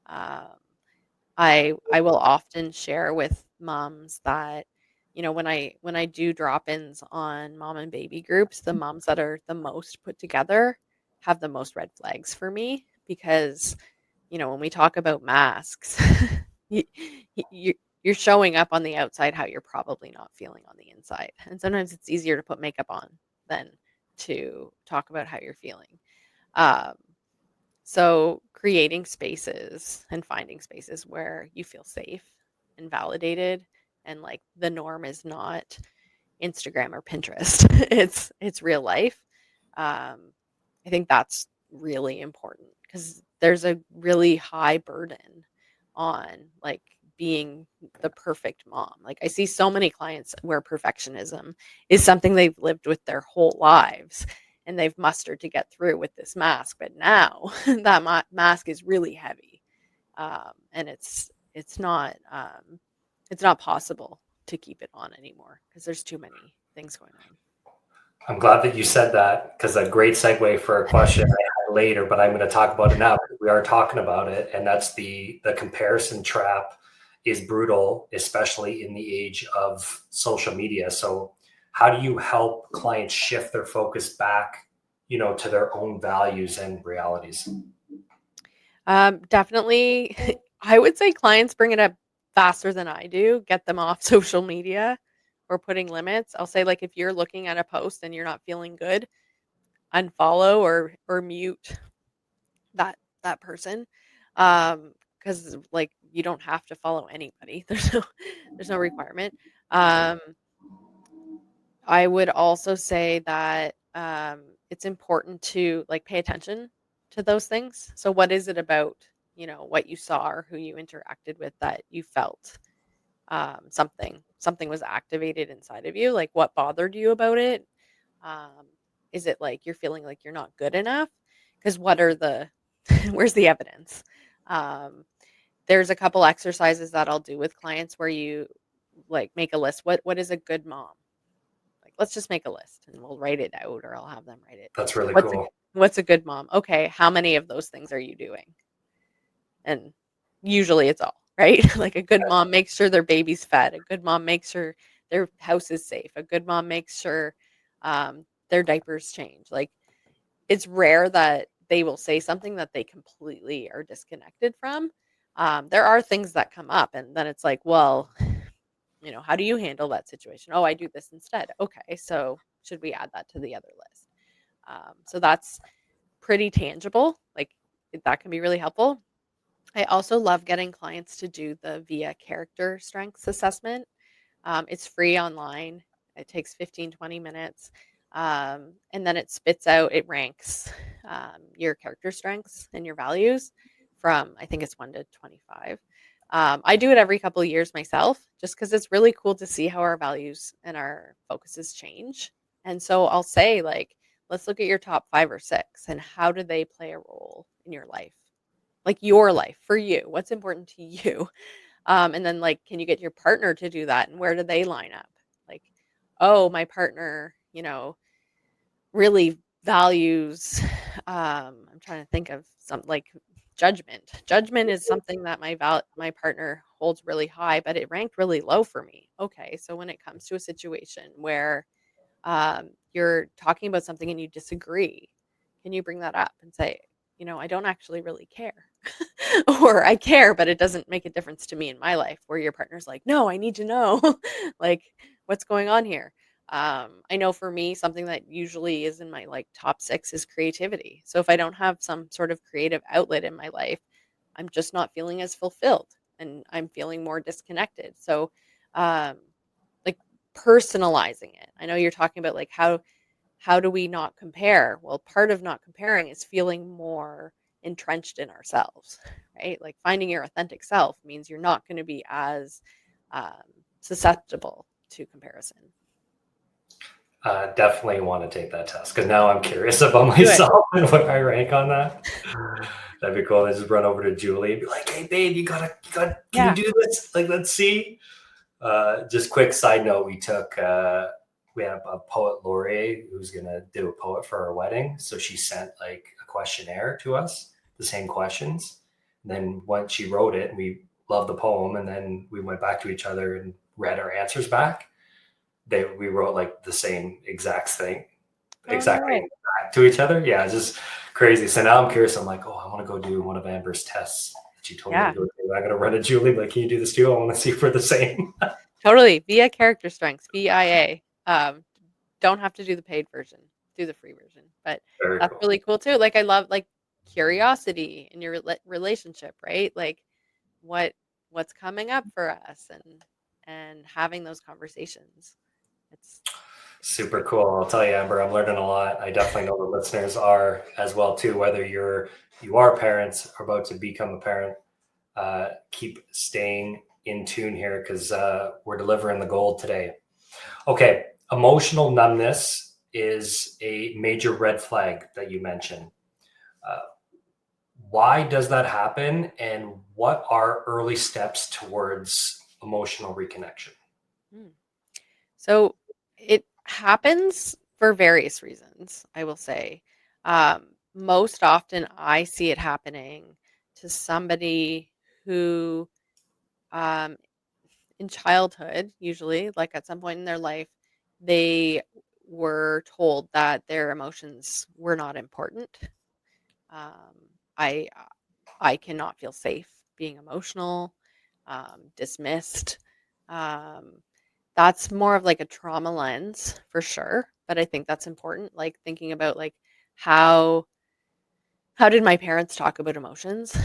Um, I will often share with moms that, when I do drop-ins on mom and baby groups, the moms that are the most put together have the most red flags for me because, when we talk about masks, you, you you're showing up on the outside how you're probably not feeling on the inside. And sometimes it's easier to put makeup on than to talk about how you're feeling. Um, so creating spaces and finding spaces where you feel safe and validated, and like the norm is not Instagram or Pinterest. It's real life. Um, I think that's really important because there's a really high burden on like being the perfect mom. Like I see so many clients where perfectionism is something they've lived with their whole lives and they've mustered to get through with this mask, but now that mask is really heavy. And it's not possible to keep it on anymore because there's too many things going on. I'm glad that you said that because a great segue for a question I had later, but I'm going to talk about it now because we are talking about it, and that's the comparison trap is brutal, especially in the age of social media. So, how do you help clients shift their focus back, to their own values and realities? Definitely, I would say clients bring it up faster than I do. Get them off social media or putting limits. I'll say like if you're looking at a post and you're not feeling good, unfollow or mute that person. Because like you don't have to follow anybody. There's no requirement. Um, I would also say that it's important to like pay attention to those things. So what is it about, what you saw or who you interacted with that you felt something was activated inside of you? Like what bothered you about it? Um, is it like you're feeling like you're not good enough? Because what are the where's the evidence? Um, there's a couple exercises that I'll do with clients where you like make a list. What is a good mom? Like, let's just make a list and we'll write it out, or I'll have them write it. That's really What's a cool. what's a good mom? Okay, how many of those things are you doing? And usually it's all, right? Like a good mom makes sure their baby's fed. A good mom makes sure their house is safe. A good mom makes sure their diapers change. Like it's rare that they will say something that they completely are disconnected from. There are things that come up, and then it's like, well, how do you handle that situation? Oh, I do this instead. Okay, so should we add that to the other list? So that's pretty tangible. Like that can be really helpful. I also love getting clients to do the VIA character strengths assessment. It's free online. It takes 15-20 minutes. And then it spits out, it ranks your character strengths and your values from, I think it's 1 to 25. I do it every couple of years myself just because it's really cool to see how our values and our focuses change. And so I'll say, like, let's look at your top 5 or 6 and how do they play a role in your life? Like your life for you. What's important to you? And then like, can you get your partner to do that? And where do they line up? Like, oh, my partner, really values, I'm trying to think of some like judgment. Judgment is something that my partner holds really high, but it ranked really low for me. Okay, so when it comes to a situation where you're talking about something and you disagree, can you bring that up and say, I don't actually really care. Or I care, but it doesn't make a difference to me in my life, where your partner's like, no, I need to know, like, what's going on here. I know for me, something that usually is in my like top 6 is creativity. So if I don't have some sort of creative outlet in my life, I'm just not feeling as fulfilled and I'm feeling more disconnected. So, um, like personalizing it. I know you're talking about like how do we not compare? Well, part of not comparing is feeling more entrenched in ourselves, right? Like finding your authentic self means you're not going to be as um, susceptible to comparison. Definitely want to take that test because now I'm curious about Do it. myself and what I rank on that. That'd be cool. I just run over to Julie and be like, "Hey, babe, can you Yeah. do this? Like, let's see." Just quick side note: we have a poet laureate who's gonna do a poet for our wedding, so she sent like a questionnaire to us, the same questions, Then once she wrote it, we loved the poem, and then we went back to each other and read our answers back. We wrote like the same exact thing, Oh, no exactly way. back to each other. Yeah, it's just crazy. So now I'm curious. I'm like, oh, I want to go do one of Amber's tests that she told me to Yeah, go do. I'm gonna run to Julie. Like, can you do this too? I want to see if we're the same. totally. Via character strengths, VIA. Don't have to do the paid version. Do the free version. But Very that's cool. really cool too. Like I love like curiosity in your relationship, right? Like what what's coming up for us and having those conversations. It's Super great. cool. I'll tell you, Amber, I'm learning a lot. I definitely know the listeners are as well too. Whether you are parents or about to become a parent, keep staying in tune here because we're delivering the gold today. Okay, emotional numbness is a major red flag that you mentioned. Uh, why does that happen, and what are early steps towards emotional reconnection? Mm. So it happens for various reasons, I will say. Most often I see it happening to somebody who um, in childhood, usually, like at some point in their life, they were told that their emotions were not important. Um, I cannot feel safe being emotional, dismissed. Um, that's more of like a trauma lens for sure, but I think that's important. Like thinking about like how how did my parents talk about emotions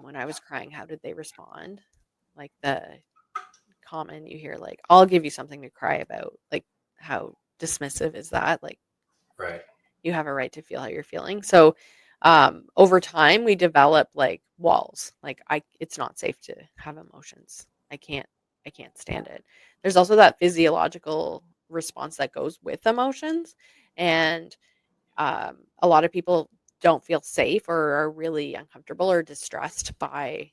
when I was crying? How did they respond? Like the common you hear like, "I'll give you something to cry about." Like, how dismissive is that? Like, Right. you have a right to feel how you're feeling. So, over time, we develop like walls. Like, it's not safe to have emotions. I can't stand it. There's also that physiological response that goes with emotions, and a lot of people don't feel safe or are really uncomfortable or distressed by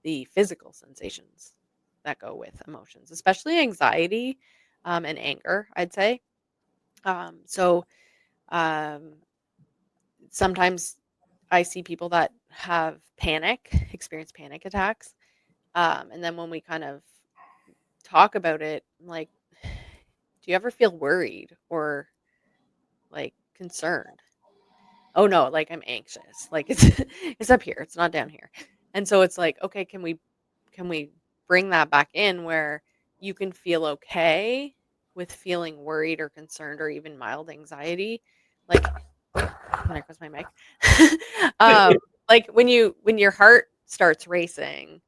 the physical sensations that go with emotions, especially anxiety, and anger, I'd say. So um, sometimes I see people that have experience panic attacks. And then when we kind of talk about it, I'm like, do you ever feel worried or like concerned? Oh no, like I'm anxious. Like it's it's up here. It's not down here. And so it's like, okay, can we bring that back in where you can feel okay with feeling worried or concerned or even mild anxiety? Like, oh, there goes my mic. um, like when your heart starts racing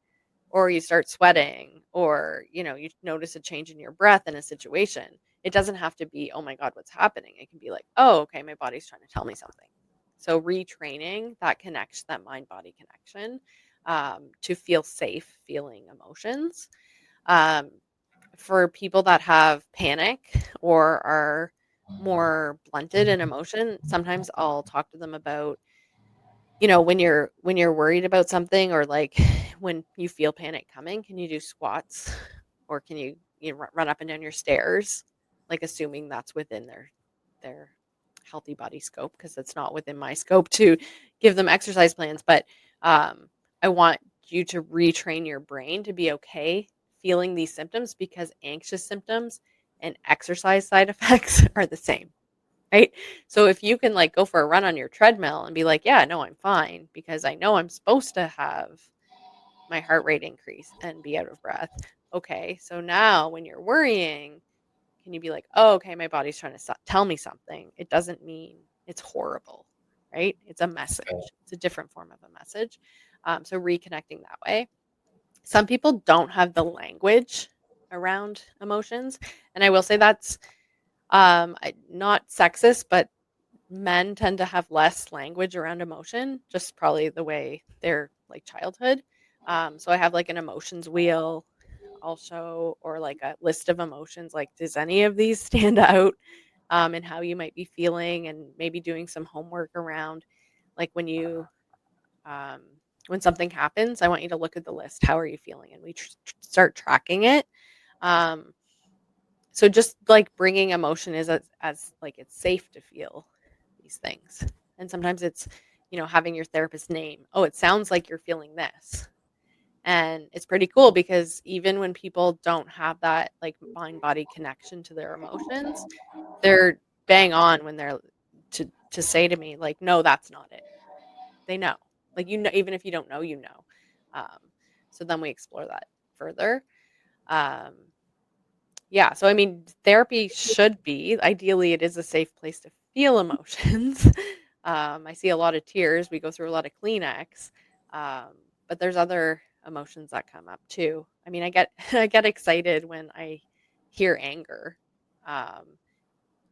or you start sweating or you notice a change in your breath in a situation, it doesn't have to be, oh my god, what's happening. It can be like, oh, okay, my body's trying to tell me something. So retraining that connection, that mind body connection, to feel safe feeling emotions. um, for people that have panic or are more blunted in emotion, sometimes I'll talk to them about, when you're worried about something or like when you feel panic coming, can you do squats or can you run up and down your stairs, like assuming that's within their healthy body scope because it's not within my scope to give them exercise plans, but um, I want you to retrain your brain to be okay feeling these symptoms because anxious symptoms and exercise side effects are the same. Right? So if you can like go for a run on your treadmill and be like, "Yeah, no, I'm fine because I know I'm supposed to have my heart rate increase and be out of breath." Okay, so now when you're worrying, can you be like, "Oh, okay, my body's trying to tell me something. It doesn't mean it's horrible." Right? It's a message. It's a different form of a message. So reconnecting that way. Some people don't have the language around emotions, and I will say that's not sexist, but men tend to have less language around emotion, just probably the way their like childhood. So I have like an emotions wheel also, or like a list of emotions. Like, does any of these stand out? And how you might be feeling, and maybe doing some homework around, like um, when something happens, I want you to look at the list. How are you feeling? And we start tracking it. Um, so just like bringing emotion is as like it's safe to feel these things. And sometimes it's having your therapist name, oh, it sounds like you're feeling this. And it's pretty cool because even when people don't have that like mind body connection to their emotions, they're bang on when they're to say to me like, no, that's not it. They know, like, even if you don't know, um, so then we explore that further. um, yeah, so I mean, therapy should be, ideally it is a safe place to feel emotions. I see a lot of tears, we go through a lot of Kleenex, um, but there's other emotions that come up too. I mean, I get I get excited when I hear anger. um,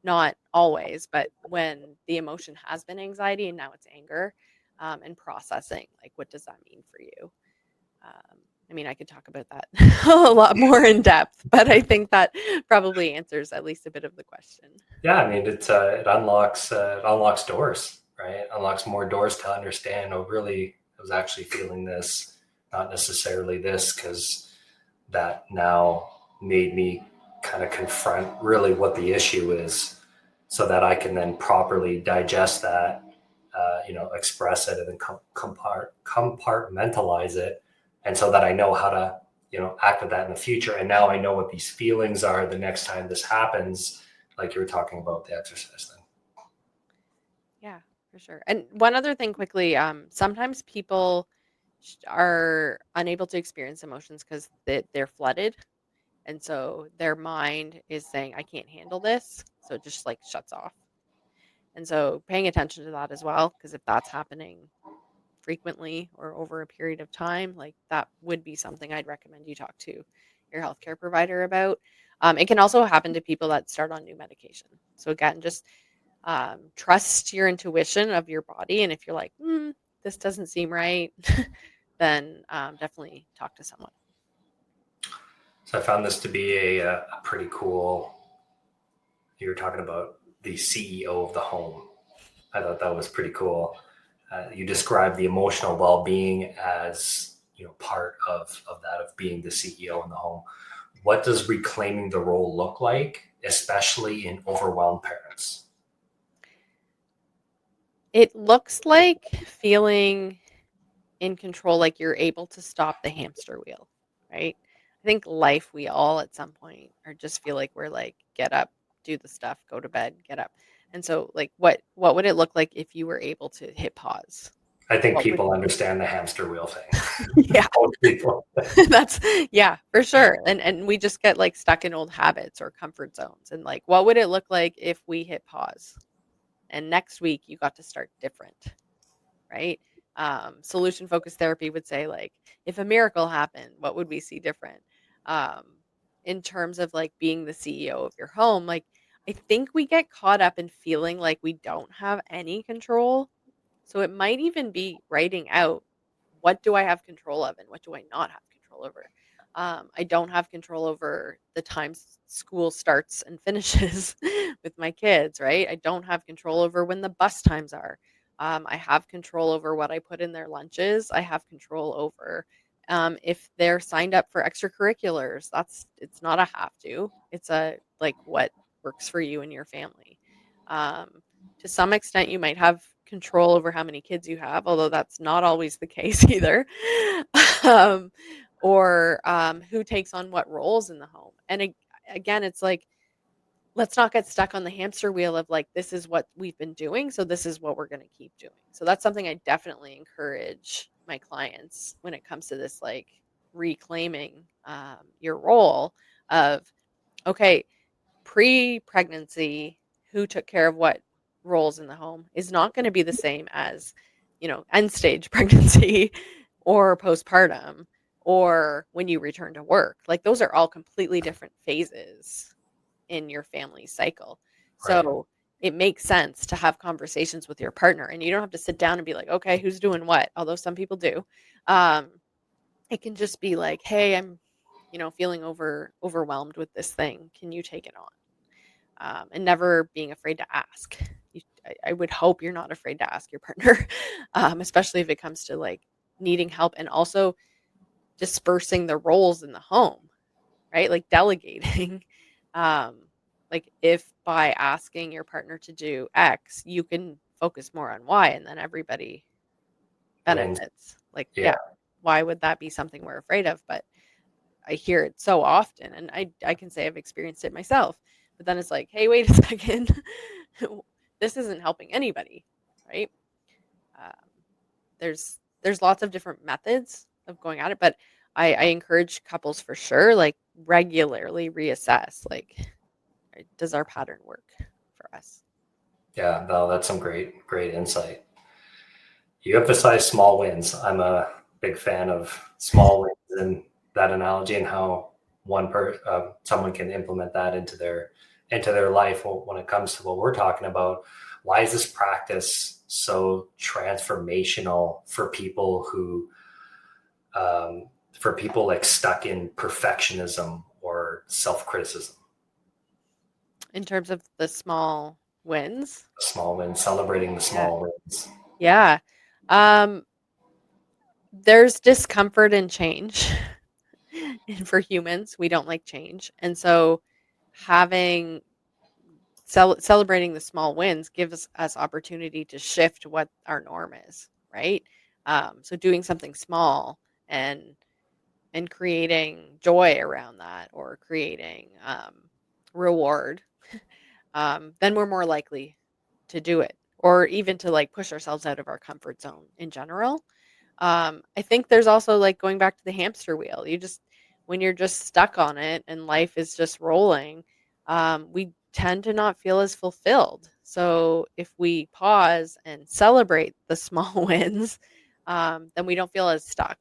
Not always, but when the emotion has been anxiety and now it's anger, and processing, like, what does that mean for you? I mean, I could talk about that a lot more in depth, but I think that probably answers at least a bit of the question. Yeah, I mean, it unlocks doors, right? It unlocks more doors to understand. Oh, really, I was actually feeling this, not necessarily this, because that now made me kind of confront really what the issue is, so that I can then properly digest that, express it, and then compartmentalize it, and so that I know how to, act with that in the future. And now I know what these feelings are the next time this happens, like you were talking about the exercise thing. Yeah, for sure. And one other thing quickly, sometimes people are unable to experience emotions because they're flooded. And so their mind is saying, I can't handle this. So it just like shuts off. And so paying attention to that as well, because if that's happening frequently or over a period of time, like that would be something I'd recommend you talk to your healthcare provider about. It can also happen to people that start on new medication. So again, just trust your intuition of your body. And if you're like, this doesn't seem right, then definitely talk to someone. So I found this to be a pretty cool. You were talking about the CEO of the home. I thought that was pretty cool. You described the emotional well-being as, part of that, of being the CEO in the home. What does reclaiming the role look like, especially in overwhelmed parents? It looks like feeling in control, like you're able to stop the hamster wheel, right? I think life, we all at some point or just feel like we're like, get up, do the stuff, go to bed, get up. And so like what would it look like if you were able to hit pause? I think What would people understand the hamster wheel thing. yeah. Most people. That's yeah, for sure. And we just get like stuck in old habits or comfort zones. And like what would it look like if we hit pause? And next week you got to start different, right? Solution focused therapy would say like, if a miracle happened, what would we see different? Um, in terms of like being the CEO of your home, like I think we get caught up in feeling like we don't have any control. So it might even be writing out, what do I have control of and what do I not have control over? I don't have control over the times school starts and finishes with my kids, right? I don't have control over when the bus times are. I have control over what I put in their lunches. I have control over if they're signed up for extracurriculars. It's not a have to. It's a like what works for you and your family. Um, to some extent, you might have control over how many kids you have, although that's not always the case either. um, or who takes on what roles in the home. And again, it's like, let's not get stuck on the hamster wheel of like, this is what we've been doing, so this is what we're going to keep doing. So that's something I definitely encourage my clients when it comes to this, like reclaiming your role of, okay, pre-pregnancy, who took care of what roles in the home is not going to be the same as, end stage pregnancy or postpartum or when you return to work. Like those are all completely different phases in your family cycle. Right. So it makes sense to have conversations with your partner, and you don't have to sit down and be like, okay, who's doing what? Although some people do. Um, it can just be like, hey, I'm, feeling overwhelmed with this thing. Can you take it on? And never being afraid to ask. I would hope you're not afraid to ask your partner, especially if it comes to like needing help and also dispersing the roles in the home, right? Like delegating. Um, like if by asking your partner to do X, you can focus more on Y, and then everybody wins. benefits. Like, Yeah. yeah, why would that be something we're afraid of? But I hear it so often, and I can say I've experienced it myself. But then it's like, hey, wait a second, this isn't helping anybody, right? Um, there's lots of different methods of going at it, but I encourage couples for sure, like regularly reassess, like, right, does our pattern work for us? Yeah, no, that's some great insight. You emphasize small wins. I'm a big fan of small wins and that analogy, and how someone can implement that into their life when it comes to what we're talking about. Why is this practice so transformational for people like stuck in perfectionism or self-criticism? In terms of the small wins. Small wins, celebrating the Yeah. small wins. Yeah. Um, there's discomfort in change. And for humans, we don't like change. And so having celebrating the small wins gives us opportunity to shift what our norm is, right? So doing something small and creating joy around that, or creating reward, then we're more likely to do it, or even to like push ourselves out of our comfort zone in general. I think there's also like going back to the hamster wheel. When you're just stuck on it and life is just rolling, we tend to not feel as fulfilled. So if we pause and celebrate the small wins, then we don't feel as stuck,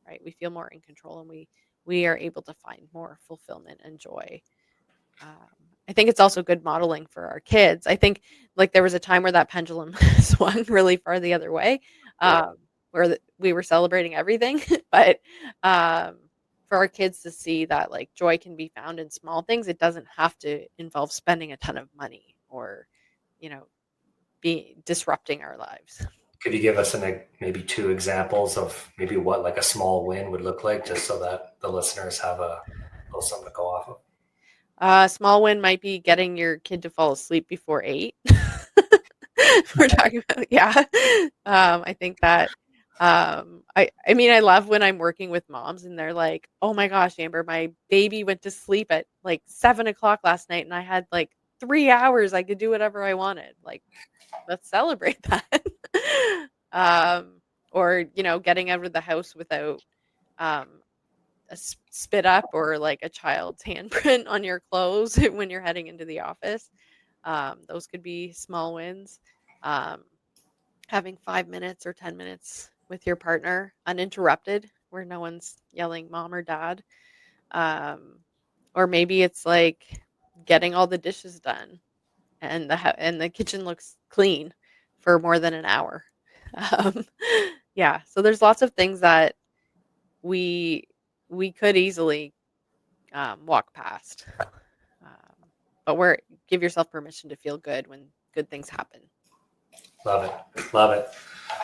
right? We feel more in control, and we are able to find more fulfillment and joy. Um, I think it's also good modeling for our kids. I think like there was a time where that pendulum swung really far the other way, Yeah. where we were celebrating everything, but um, for our kids to see that like joy can be found in small things, it doesn't have to involve spending a ton of money, or you know, be disrupting our lives. Could you give us maybe two examples of maybe what like a small win would look like, just so that the listeners have a little something to go off of? Small win might be getting your kid to fall asleep before 8. We're talking about, yeah. I think that, I mean, I love when I'm working with moms and they're like, "Oh my gosh, Amber, my baby went to sleep at like 7 o'clock last night and I had like 3 hours. I could do whatever I wanted." Like, let's celebrate that. Um, or, getting out of the house without, um, spit up or like a child's handprint on your clothes when you're heading into the office. Those could be small wins. Um, Having 5 minutes or 10 minutes with your partner uninterrupted, where no one's yelling mom or dad. Um, or maybe it's like getting all the dishes done and and the kitchen looks clean for more than an hour. Um, yeah, so there's lots of things that we we could easily walk past. But give yourself permission to feel good when good things happen. Love it. Love it.